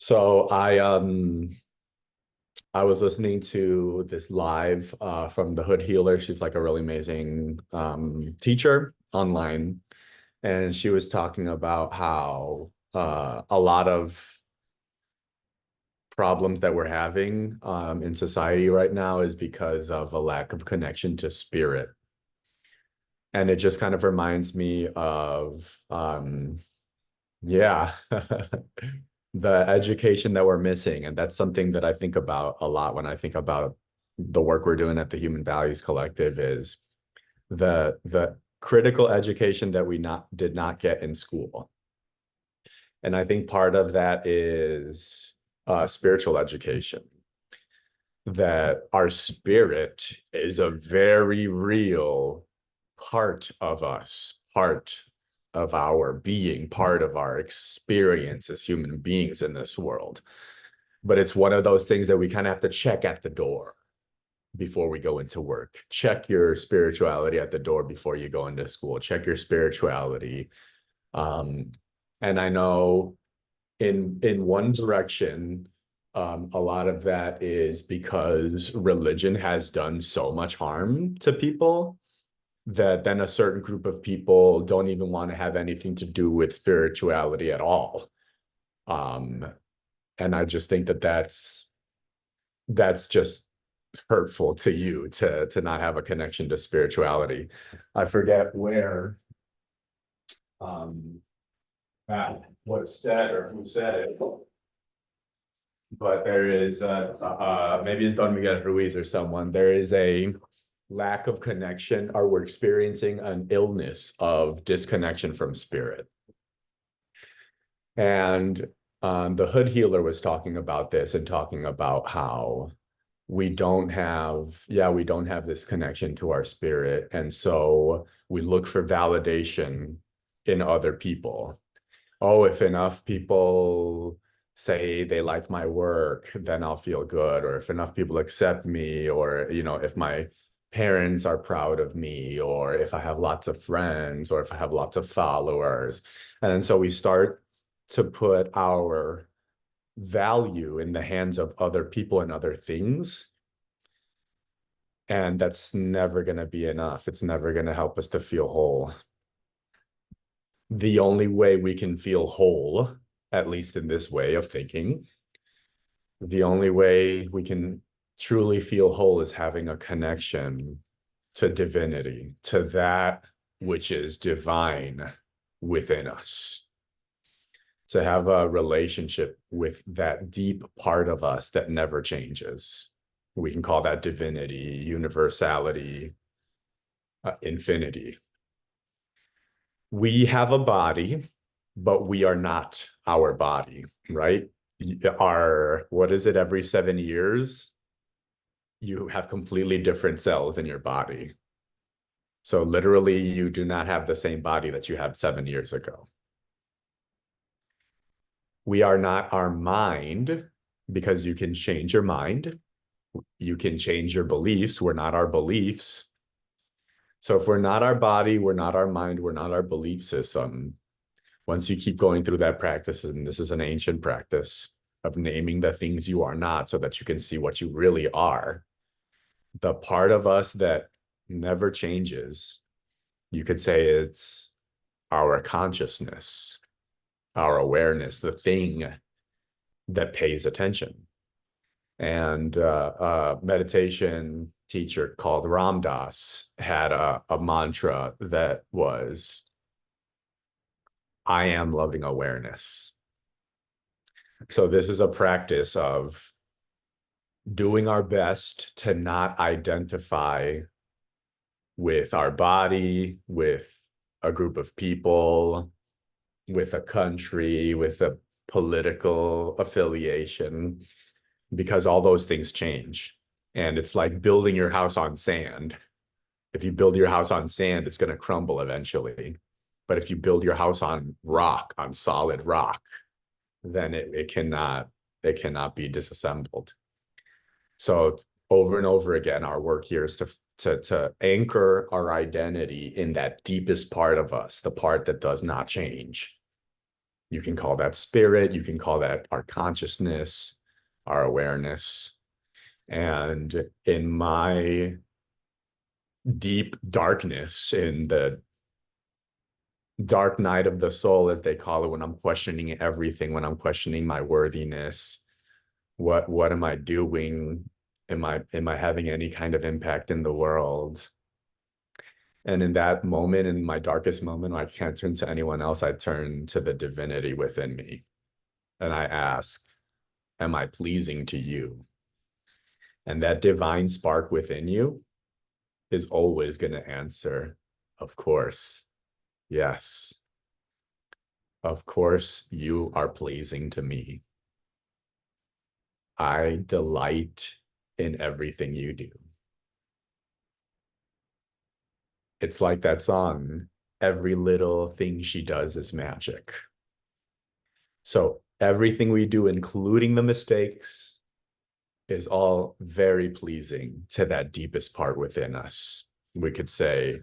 So I was listening to this live from the Hood Healer. She's like a really amazing teacher online, and she was talking about how a lot of problems that we're having in society right now is because of a lack of connection to spirit. And it just kind of reminds me of yeah, the education that we're missing. And that's something that I think about a lot when I think about the work we're doing at the Human Values Collective is the critical education that we not did not get in school. And I think part of that is spiritual education, that our spirit is a very real part of us, part of our being, part of our experience as human beings in this world. But it's one of those things that we kind of have to check at the door before we go into work. Check your spirituality at the door before you go into school. Check your spirituality. Um, and I know in one direction, a lot of that is because religion has done so much harm to people that then a certain group of people don't even want to have anything to do with spirituality at all. Um, and I just think that that's just hurtful to you to not have a connection to spirituality. I forget where um that was said or who said it, but there is maybe it's Don Miguel Ruiz or someone. There is a lack of connection, or we're experiencing an illness of disconnection from spirit. And the Hood Healer was talking about this and talking about how we don't have this connection to our spirit. And so we look for validation in other people. Oh, if enough people say they like my work, then I'll feel good. Or if enough people accept me, or, if my parents are proud of me, or if I have lots of friends, or if I have lots of followers. And so we start to put our value in the hands of other people and other things. And that's never going to be enough. It's never going to help us to feel whole. The only way we can feel whole, at least in this way of thinking, the only way we can truly feel whole is having a connection to divinity, to that which is divine within us. To have a relationship with that deep part of us that never changes. We can call that divinity, universality, infinity. We have a body, but we are not our body, right? What is it, every 7 years, you have completely different cells in your body. So literally, you do not have the same body that you had 7 years ago. We are not our mind, because you can change your mind. You can change your beliefs. We're not our beliefs. So if we're not our body, we're not our mind, we're not our belief system. Once you keep going through that practice, and this is an ancient practice of naming the things you are not so that you can see what you really are, the part of us that never changes, you could say it's our consciousness, our awareness, the thing that pays attention. And a meditation teacher called Ram Dass had a mantra that was, I am loving awareness. So this is a practice of doing our best to not identify with our body, with a group of people, with a country, with a political affiliation, because all those things change. And it's like building your house on sand. If you build your house on sand, it's going to crumble eventually. But if you build your house on rock, on solid rock, then it cannot be disassembled. So over and over again, our work here is to anchor our identity in that deepest part of us, the part that does not change. You can call that spirit, you can call that our consciousness, our awareness. And in my deep darkness, in the dark night of the soul, as they call it, when I'm questioning everything, when I'm questioning my worthiness, what am I doing? Am I having any kind of impact in the world? And in that moment, in my darkest moment, I can't turn to anyone else. I turn to the divinity within me. And I ask, am I pleasing to you? And that divine spark within you is always going to answer, of course. Yes. Of course, you are pleasing to me. I delight in everything you do. It's like that song, every little thing she does is magic. So everything we do, including the mistakes, is all very pleasing to that deepest part within us. We could say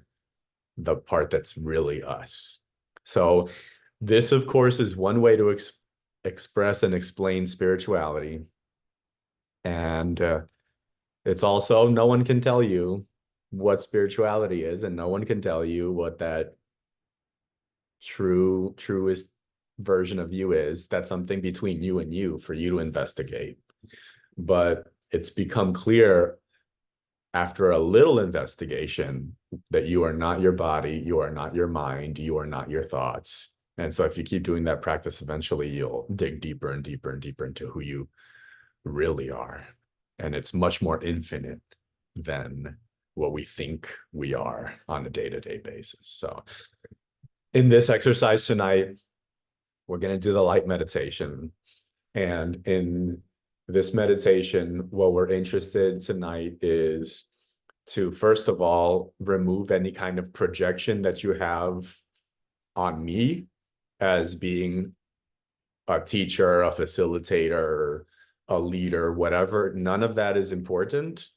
the part that's really us. So this, of course, is one way to express and explain spirituality. And it's also, no one can tell you what spirituality is, and no one can tell you what that truest version of you is. That's something between you and you for you to investigate. But it's become clear after a little investigation that you are not your body, you are not your mind, you are not your thoughts. And so if you keep doing that practice, eventually you'll dig deeper and deeper and deeper into who you really are. And it's much more infinite than what we think we are on a day-to-day basis. So in this exercise tonight, we're going to do the light meditation. And in this meditation, what we're interested tonight is to, first of all, remove any kind of projection that you have on me as being a teacher, a facilitator, a leader, whatever. None of that is important.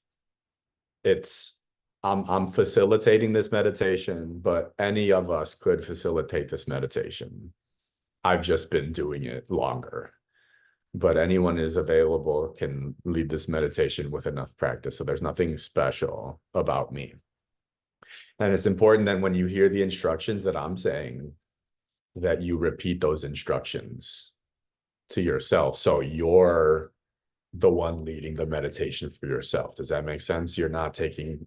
It's I'm facilitating this meditation, but any of us could facilitate this meditation. I've just been doing it longer. But anyone is available can lead this meditation with enough practice. So there's nothing special about me. And it's important that when you hear the instructions that I'm saying, that you repeat those instructions to yourself. So you're the one leading the meditation for yourself. Does that make sense? You're not taking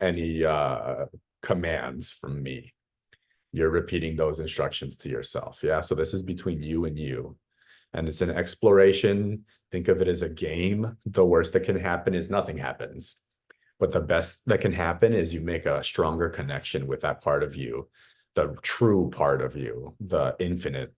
any commands from me. You're repeating those instructions to yourself. Yeah. So this is between you and you. And it's an exploration. Think of it as a game. The worst that can happen is nothing happens. But the best that can happen is you make a stronger connection with that part of you, the true part of you, the infinite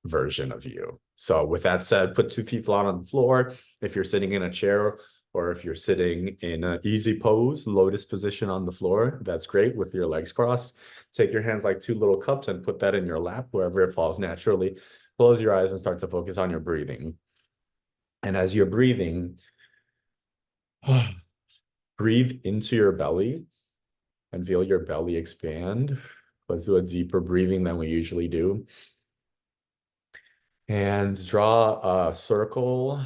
version of you. So with that said, put 2 feet flat on the floor. If you're sitting in a chair or if you're sitting in an easy pose, lotus position on the floor, that's great with your legs crossed. Take your hands like 2 little cups and put that in your lap wherever it falls naturally. Close your eyes and start to focus on your breathing. And as you're breathing, breathe into your belly and feel your belly expand. Let's do a deeper breathing than we usually do. And draw a circle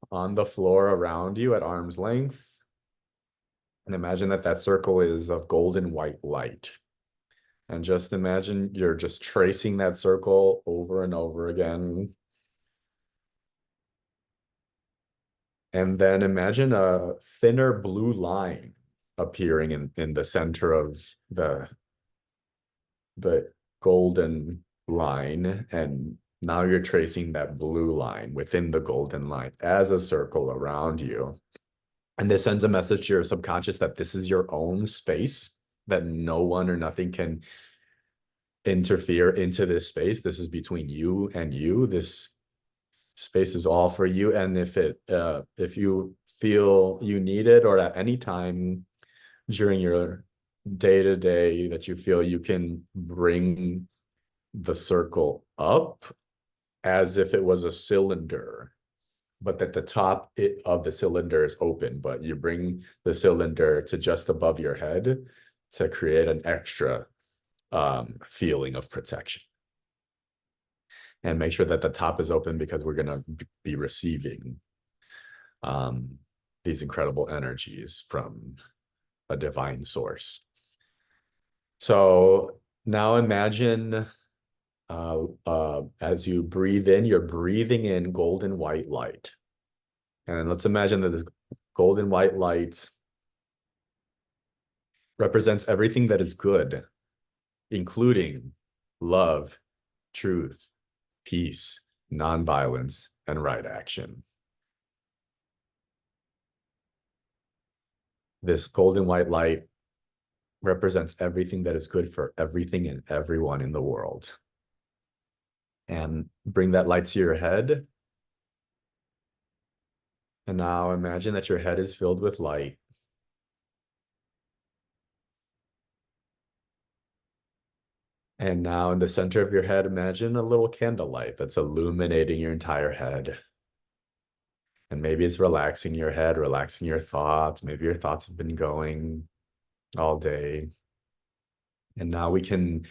on the floor around you at arm's length. And imagine that that circle is of golden white light. And just imagine you're just tracing that circle over and over again. And then imagine a thinner blue line appearing in the center of the golden line. And now you're tracing that blue line within the golden line as a circle around you. And this sends a message to your subconscious that this is your own space, that no one or nothing can interfere into this space. This is between you and you. This space is all for you. And if you feel you need it, or at any time during your day-to-day that you feel, you can bring the circle up as if it was a cylinder, but that the top of the cylinder is open, but you bring the cylinder to just above your head to create an extra feeling of protection. and make sure that the top is open because we're going to be receiving um, these incredible energies from a divine source. So now imagine as you breathe in, you're breathing in golden white light. And let's imagine that this golden white light represents everything that is good, including love, truth, peace, nonviolence, and right action. This golden white light represents everything that is good for everything and everyone in the world. And bring that light to your head. And now imagine that your head is filled with light. And now in the center of your head, imagine a little candlelight that's illuminating your entire head. And maybe it's relaxing your head, relaxing your thoughts. Maybe your thoughts have been going all day. And now we can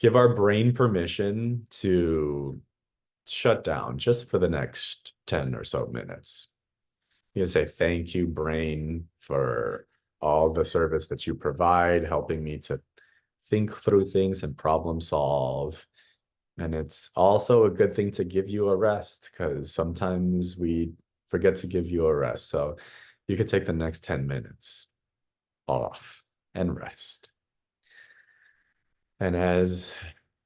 give our brain permission to shut down just for the next 10 or so minutes. You can say, thank you, brain, for all the service that you provide, helping me to think through things and problem solve. And it's also a good thing to give you a rest because sometimes we forget to give you a rest. So you could take the next 10 minutes off and rest. And as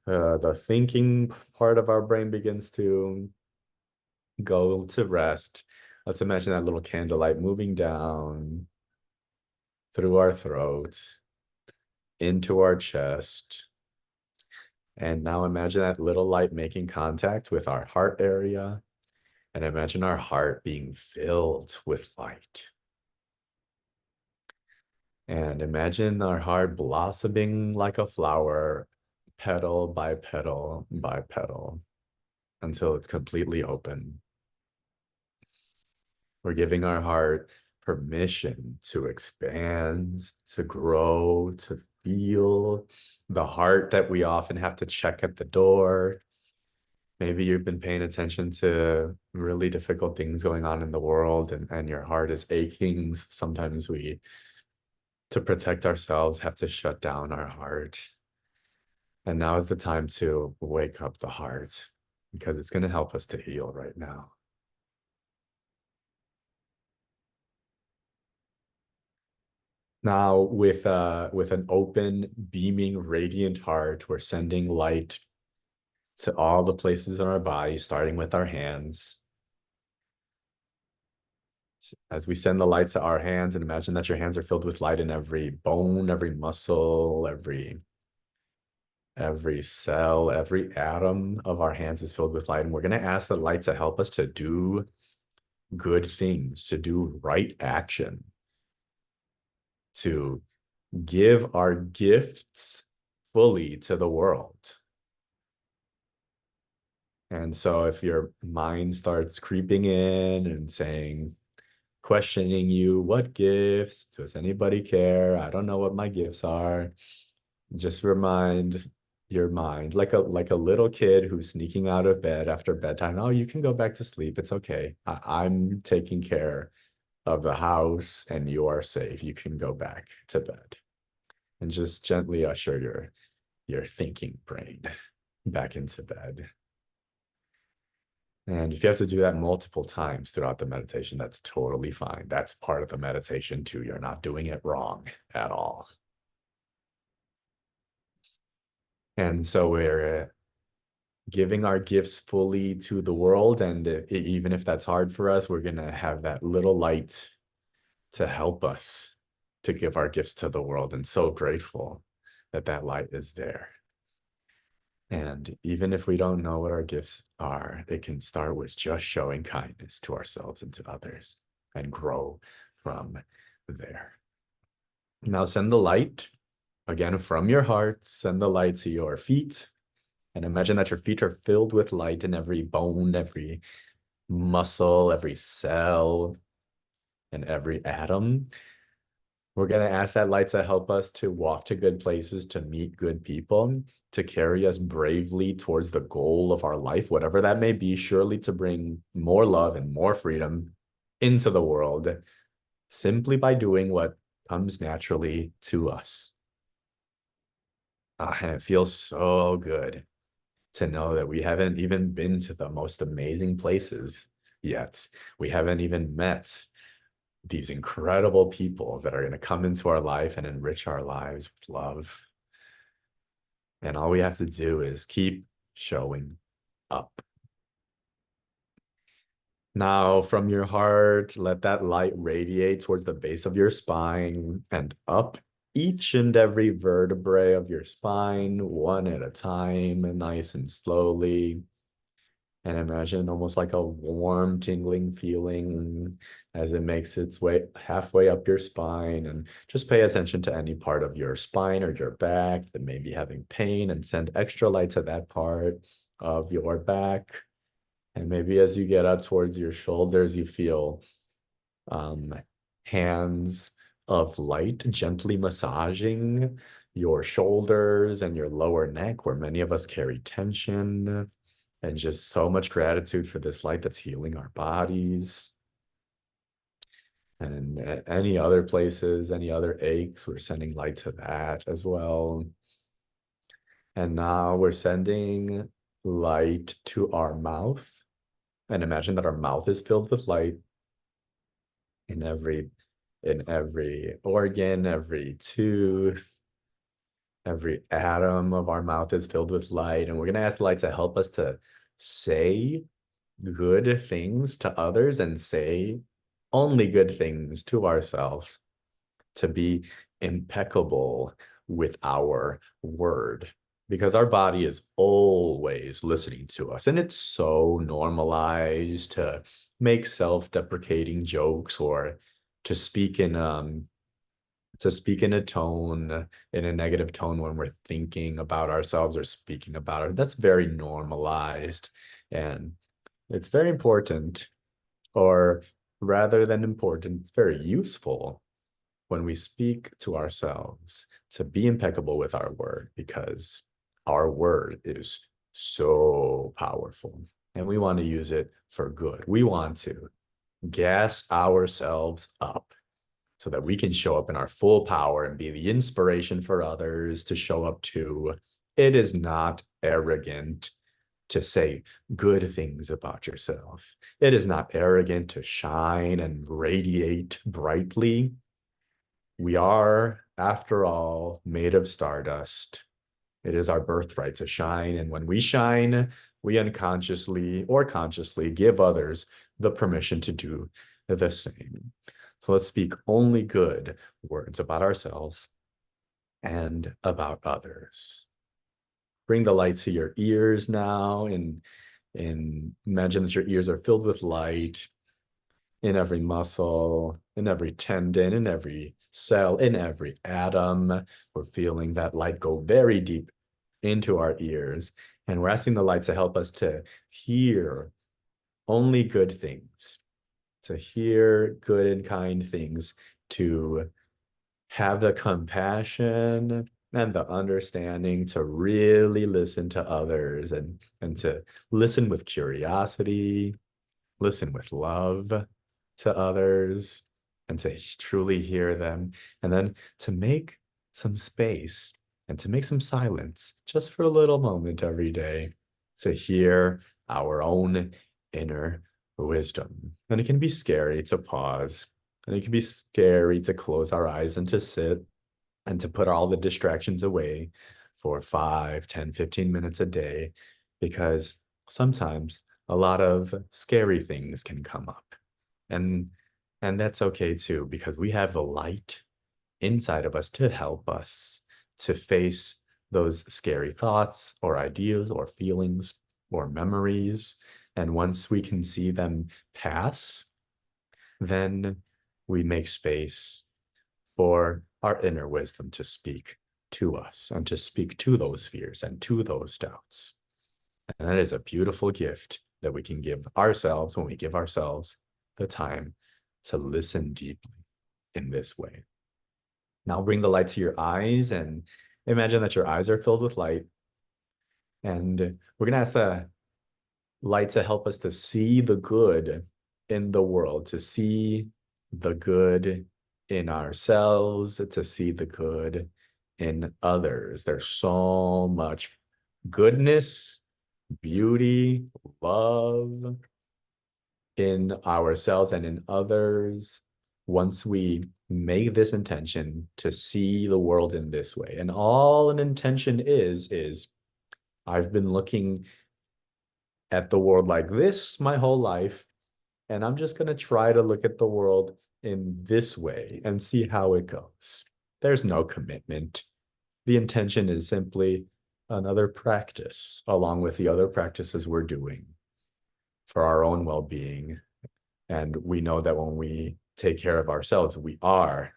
the thinking part of our brain begins to go to rest, let's imagine that little candlelight moving down through our throat, into our chest. And now imagine that little light making contact with our heart area. And imagine our heart being filled with light. And imagine our heart blossoming like a flower, petal by petal by petal, until it's completely open. We're giving our heart permission to expand, to grow, to feel the heart that we often have to check at the door. Maybe you've been paying attention to really difficult things going on in the world and your heart is aching. Sometimes we, to protect ourselves, have to shut down our heart. And now is the time to wake up the heart because it's going to help us to heal right now. Now, with an open, beaming, radiant heart, we're sending light to all the places in our body, starting with our hands. As we send the light to our hands, and imagine that your hands are filled with light in every bone, every muscle, every cell, every atom of our hands is filled with light. And we're going to ask the light to help us to do good things, to do right action, to give our gifts fully to the world. And so if your mind starts creeping in and saying, questioning you, what gifts? Does anybody care? I don't know what my gifts are. Just remind your mind, like a little kid who's sneaking out of bed after bedtime. Oh, you can go back to sleep. It's okay. I'm taking care of the house and you are safe. You can go back to bed. And just gently usher your thinking brain back into bed. And if you have to do that multiple times throughout the meditation, that's totally fine. That's part of the meditation too. You're not doing it wrong at all. And so we're giving our gifts fully to the world. And even if that's hard for us, we're going to have that little light to help us to give our gifts to the world. And so grateful that that light is there. And even if we don't know what our gifts are, it can start with just showing kindness to ourselves and to others and grow from there. Now send the light again from your heart, send the light to your feet. And imagine that your feet are filled with light in every bone, every muscle, every cell, and every atom. We're going to ask that light to help us to walk to good places, to meet good people, to carry us bravely towards the goal of our life, whatever that may be, surely to bring more love and more freedom into the world simply by doing what comes naturally to us. And it feels so good to know that we haven't even been to the most amazing places yet. We haven't even met these incredible people that are going to come into our life and enrich our lives with love. And all we have to do is keep showing up. Now, from your heart, let that light radiate towards the base of your spine and up each and every vertebrae of your spine, one at a time, nice and slowly. And imagine almost like a warm, tingling feeling as it makes its way halfway up your spine. And just pay attention to any part of your spine or your back that may be having pain and send extra light to that part of your back. And maybe as you get up towards your shoulders, you feel um, hands of light gently massaging your shoulders and your lower neck, where many of us carry tension, and just so much gratitude for this light that's healing our bodies. And any other places, any other aches, we're sending light to that as well. And now we're sending light to our mouth. And imagine that our mouth is filled with light in every organ, every tooth, every atom of our mouth is filled with light. And we're going to ask the light to help us to say good things to others and say only good things to ourselves, to be impeccable with our word, because our body is always listening to us. And it's so normalized to make self-deprecating jokes or to speak in a tone, in a negative tone when we're thinking about ourselves or speaking about it. That's very normalized. And it's very important, or rather than important, it's very useful when we speak to ourselves to be impeccable with our word, because our word is so powerful and we want to use it for good. We want to gas ourselves up so that we can show up in our full power and be the inspiration for others to show up too. It is not arrogant to say good things about yourself. It is not arrogant to shine and radiate brightly. We are, after all, made of stardust. It is our birthright to shine. And when we shine, we unconsciously or consciously give others the permission to do the same. So let's speak only good words about ourselves and about others. Bring the light to your ears now, and imagine that your ears are filled with light in every muscle, in every tendon, in every cell, in every atom. We're feeling that light go very deep into our ears. And we're asking the light to help us to hear only good things, to hear good and kind things, to have the compassion and the understanding to really listen to others, and to listen with curiosity, listen with love to others, and to truly hear them, and then to make some space and to make some silence just for a little moment every day to hear our own inner wisdom. And it can be scary to pause, and it can be scary to close our eyes and to sit and to put all the distractions away for 5, 10, 15 minutes a day, because sometimes a lot of scary things can come up. And that's okay too, because we have the light inside of us to help us to face those scary thoughts or ideas or feelings or memories. And once we can see them pass, then we make space for our inner wisdom to speak to us and to speak to those fears and to those doubts. And that is a beautiful gift that we can give ourselves when we give ourselves the time to listen deeply in this way. Now bring the light to your eyes and imagine that your eyes are filled with light. And we're going to ask the light to help us to see the good in the world, to see the good in ourselves, to see the good in others. There's so much goodness, beauty, love in ourselves and in others once we make this intention to see the world in this way. And all an intention is I've been looking at the world like this my whole life, and I'm just going to try to look at the world in this way and see how it goes. There's no commitment. The intention is simply another practice along with the other practices we're doing for our own well-being. And we know that when we take care of ourselves, we are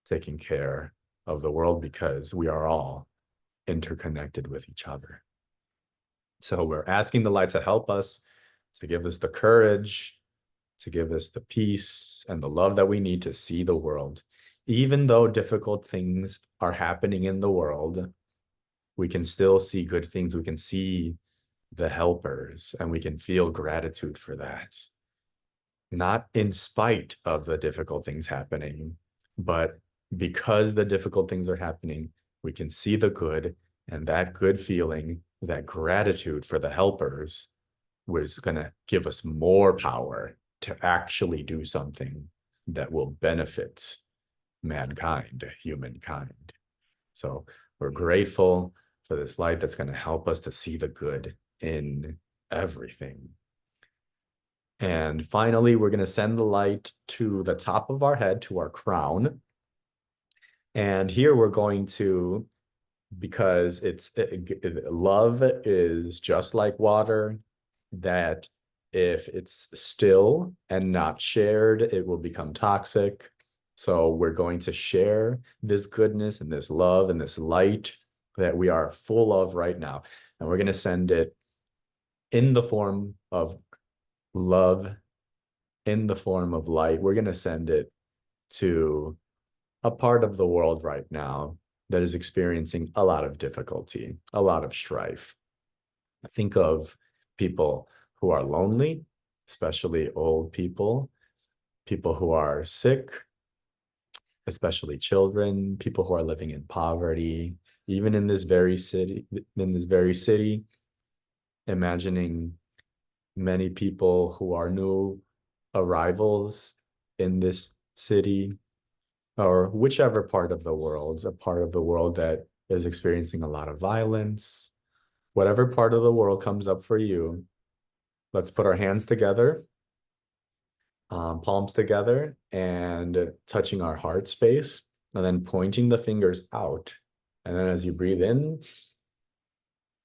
taking care of the world because we are all interconnected with each other. So we're asking the light to help us, to give us the courage, to give us the peace and the love that we need to see the world. Even though difficult things are happening in the world, we can still see good things. We can see the helpers and we can feel gratitude for that. Not in spite of the difficult things happening, but because the difficult things are happening, we can see the good, and that good feeling, that gratitude for the helpers was going to give us more power to actually do something that will benefit mankind, humankind. So we're grateful for this light that's going to help us to see the good in everything. And finally, we're going to send the light to the top of our head, to our crown. And here we're going to, because love is just like water, that if it's still and not shared, it will become toxic. So we're going to share this goodness and this love and this light that we are full of right now. And we're going to send it in the form of love, in the form of light. We're going to send it to a part of the world right now that is experiencing a lot of difficulty, a lot of strife. Think of people who are lonely, especially old people, people who are sick, especially children, people who are living in poverty, even in this very city, imagining many people who are new arrivals in this city, or whichever part of the world, a part of the world that is experiencing a lot of violence. Whatever part of the world comes up for you, let's put our hands together, palms together, and touching our heart space, and then pointing the fingers out. And then as you breathe in,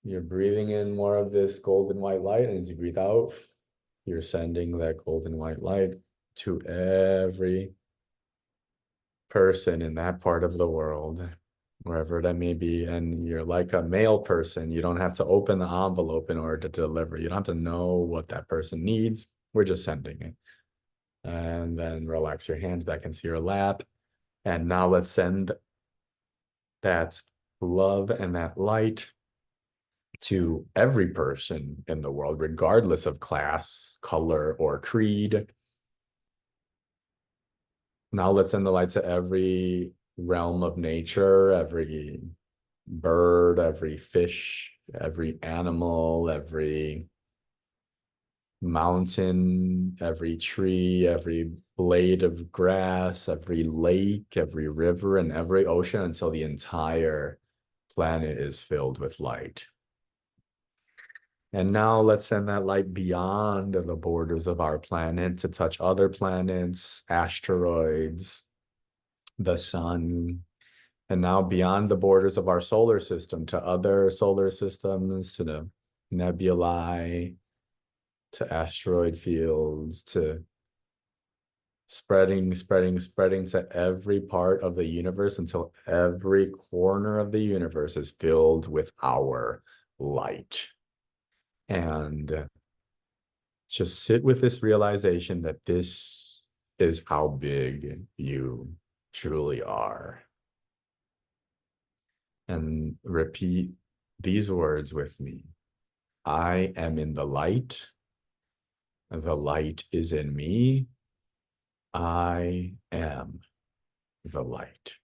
you're breathing in more of this golden white light. And as you breathe out, you're sending that golden white light to every person in that part of the world, wherever that may be. And you're like a mail person. You don't have to open the envelope in order to deliver. You don't have to know what that person needs. We're just sending it. And then relax your hands back into your lap. And now let's send that love and that light to every person in the world, regardless of class, color, or creed. Now let's send the light to every realm of nature, every bird, every fish, every animal, every mountain, every tree, every blade of grass, every lake, every river, and every ocean until the entire planet is filled with light. And now let's send that light beyond the borders of our planet to touch other planets, asteroids, the sun, and now beyond the borders of our solar system to other solar systems, to the nebulae, to asteroid fields, to spreading to every part of the universe until every corner of the universe is filled with our light. And just sit with this realization that this is how big you truly are. And repeat these words with me. I am in the light. The light is in me. I am the light.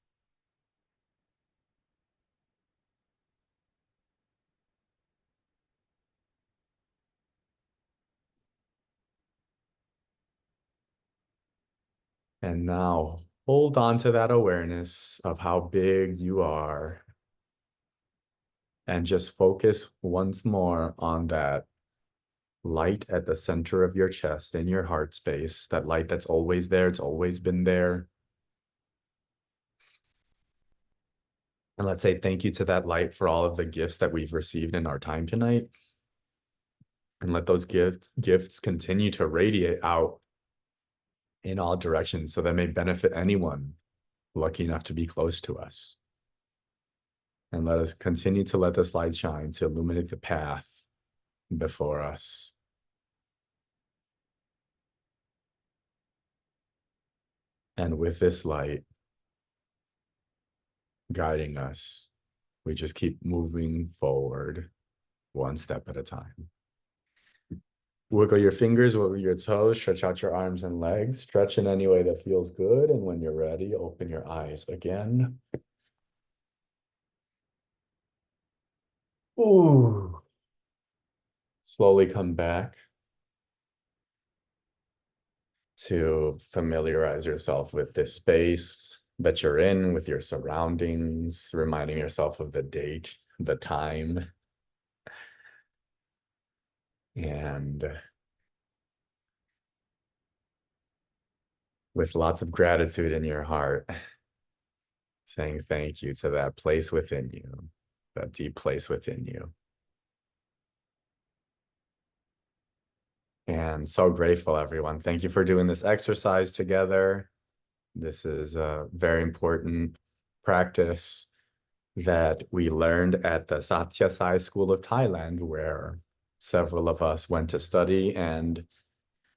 And now hold on to that awareness of how big you are and just focus once more on that light at the center of your chest in your heart space, that light that's always there, it's always been there. And let's say thank you to that light for all of the gifts that we've received in our time tonight. And let those gifts continue to radiate out in all directions so that may benefit anyone lucky enough to be close to us. And let us continue to let this light shine to illuminate the path before us. And with this light guiding us, we just keep moving forward one step at a time. Wiggle your fingers, wiggle your toes, stretch out your arms and legs, stretch in any way that feels good. And when you're ready, open your eyes again. Ooh. Slowly come back to familiarize yourself with this space that you're in, with your surroundings, reminding yourself of the date, the time, and with lots of gratitude in your heart, saying thank you to that place within you, that deep place within you. And so grateful, everyone. Thank you for doing this exercise together. This is a very important practice that we learned at the Satya Sai School of Thailand, where several of us went to study and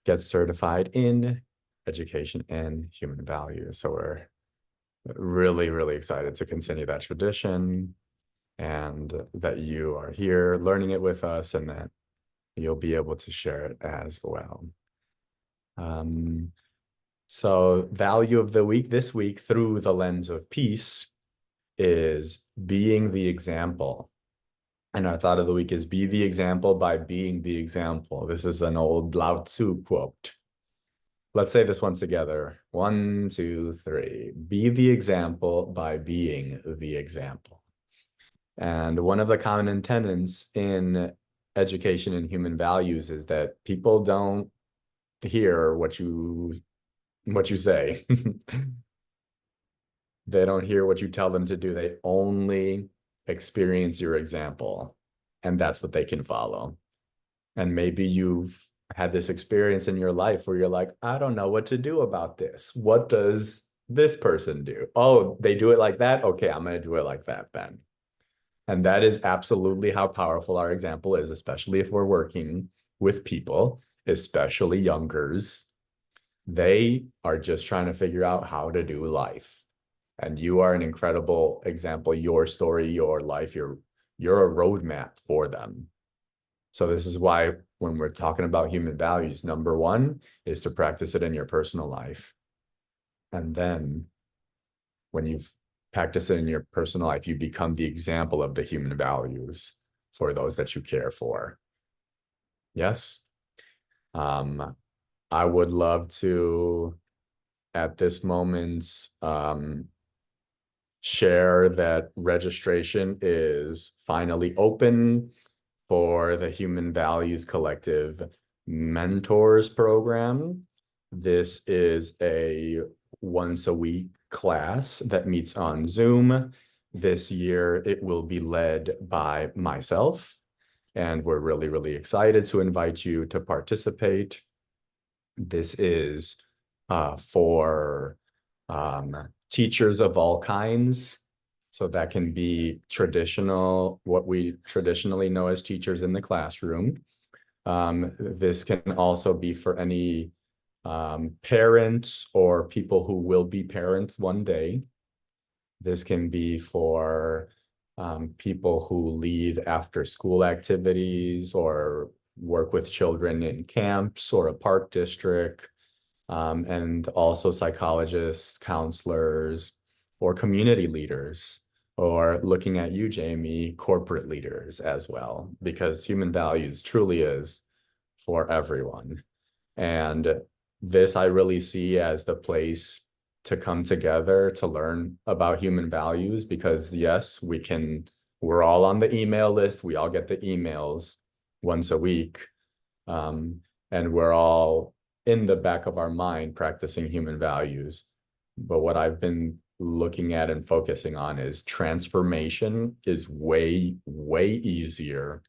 get certified in education and human values. So we're really, really excited to continue that tradition and that you are here learning it with us and that you'll be able to share it as well. So value of the week this week through the lens of peace is being the example. And our thought of the week is be the example by being the example. This is an old Lao Tzu quote. Let's say this once together. 1, 2, 3. Be the example by being the example. And one of the common tenets in education and human values is that people don't hear what you say. They don't hear what you tell them to do. They only experience your example, and that's what they can follow. And maybe you've had this experience in your life where you're like, I don't know what to do about this. What does this person do? Oh, they do it like that? Okay, I'm going to do it like that then. And that is absolutely how powerful our example is, especially if we're working with people, especially youngers. They are just trying to figure out how to do life. And you are an incredible example. Your story, your life, you're a roadmap for them. So this is why when we're talking about human values, number one is to practice it in your personal life. And then when you've practiced it in your personal life, you become the example of the human values for those that you care for. Yes. I would love to, at this moment, share that registration is finally open for the Human Values Collective Mentors Program. This is a once a week class that meets on Zoom. This year, it will be led by myself, and we're really, really excited to invite you to participate. This is for teachers of all kinds. So that can be traditional, what we traditionally know as teachers in the classroom. This can also be for any parents or people who will be parents one day. This can be for people who lead after school activities or work with children in camps or a park district, and also psychologists, counselors, or community leaders, or looking at you, Jamie, corporate leaders as well, because human values truly is for everyone. And this I really see as the place to come together to learn about human values, because yes, we're all on the email list. We all get the emails once a week. And we're all in the back of our mind practicing human values. But what I've been looking at and focusing on is transformation is way, way easier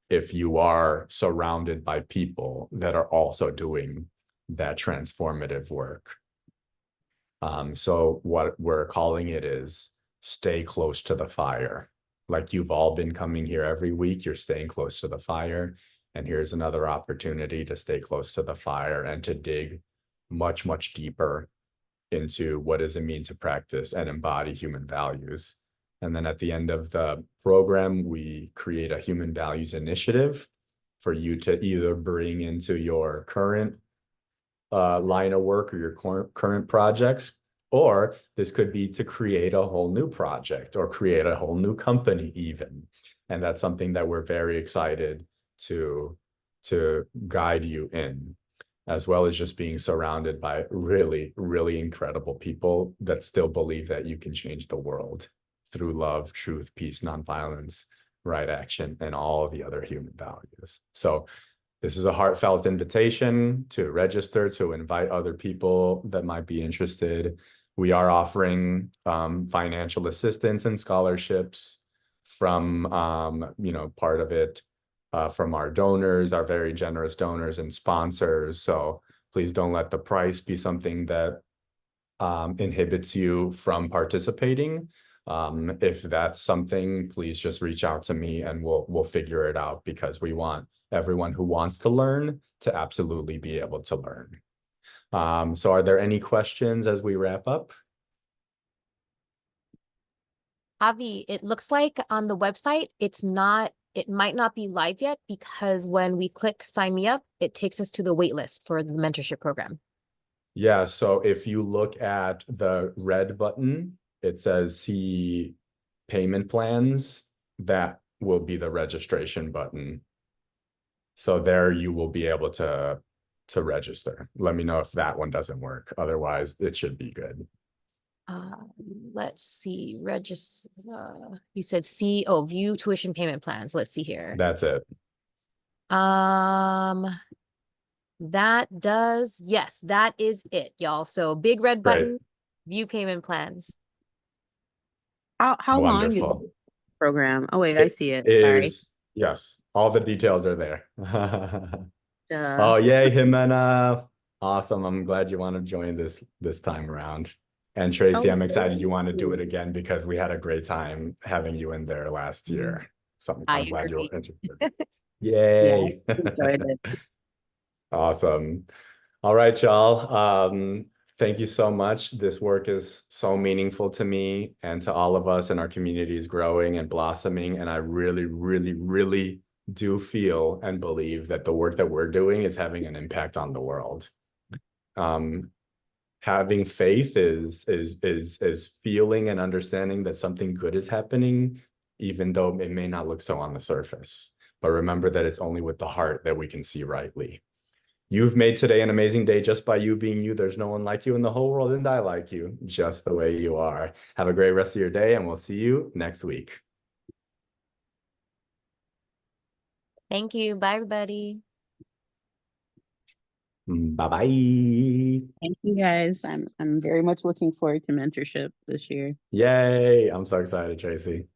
if you are surrounded by people that are also doing that transformative work. So what we're calling it is stay close to the fire. Like you've all been coming here every week, you're staying close to the fire. And here's another opportunity to stay close to the fire and to dig much, much deeper into what does it mean to practice and embody human values. And then at the end of the program, we create a human values initiative for you to either bring into your current line of work or your current projects, or this could be to create a whole new project or create a whole new company even. And that's something that we're very excited to guide you in, as well as just being surrounded by really, really incredible people that still believe that you can change the world through love, truth, peace, nonviolence, right action, and all the other human values. So this is a heartfelt invitation to register, to invite other people that might be interested. We are offering financial assistance and scholarships from, part of it from our donors, our very generous donors and sponsors. So please don't let the price be something that inhibits you from participating. If that's something, please just reach out to me and we'll figure it out, because we want everyone who wants to learn to absolutely be able to learn. So are there any questions as we wrap up? Javi, it looks like on the website, it might not be live yet, because when we click sign me up, it takes us to the wait list for the mentorship program. Yeah, so if you look at the red button, it says see payment plans. That will be the registration button. So there you will be able to register. Let me know if that one doesn't work. Otherwise, it should be good. Uh, let's see, register. You said view tuition payment plans. Let's see here. That's it. Um, yes, that is it, y'all. So big red Great. button, view payment plans. How long is Wonderful. the program? Oh wait, I see it. Sorry. Yes, all the details are there. Duh. Oh, yay, Jimena. Awesome. I'm glad you want to join this time around. And Tracy, Oh, I'm excited you want to do it sure. again, because we had a great time having you in there last year. So I I'm glad you're agree. interested. Yeah, Yay. I enjoyed it. Awesome. All right, y'all. Thank you so much. This work is so meaningful to me and to all of us, and our community is growing and blossoming. And I really, really, really do feel and believe that the work that we're doing is having an impact on the world. Having faith is feeling and understanding that something good is happening, even though it may not look so on the surface. But remember that it's only with the heart that we can see rightly. You've made today an amazing day just by you being you. There's no one like you in the whole world, and I like you just the way you are. Have a great rest of your day, and we'll see you next week. Thank you. Bye, everybody. Bye-bye. Thank you guys. I'm very much looking forward to mentorship this year. Yay. I'm so excited, Tracy.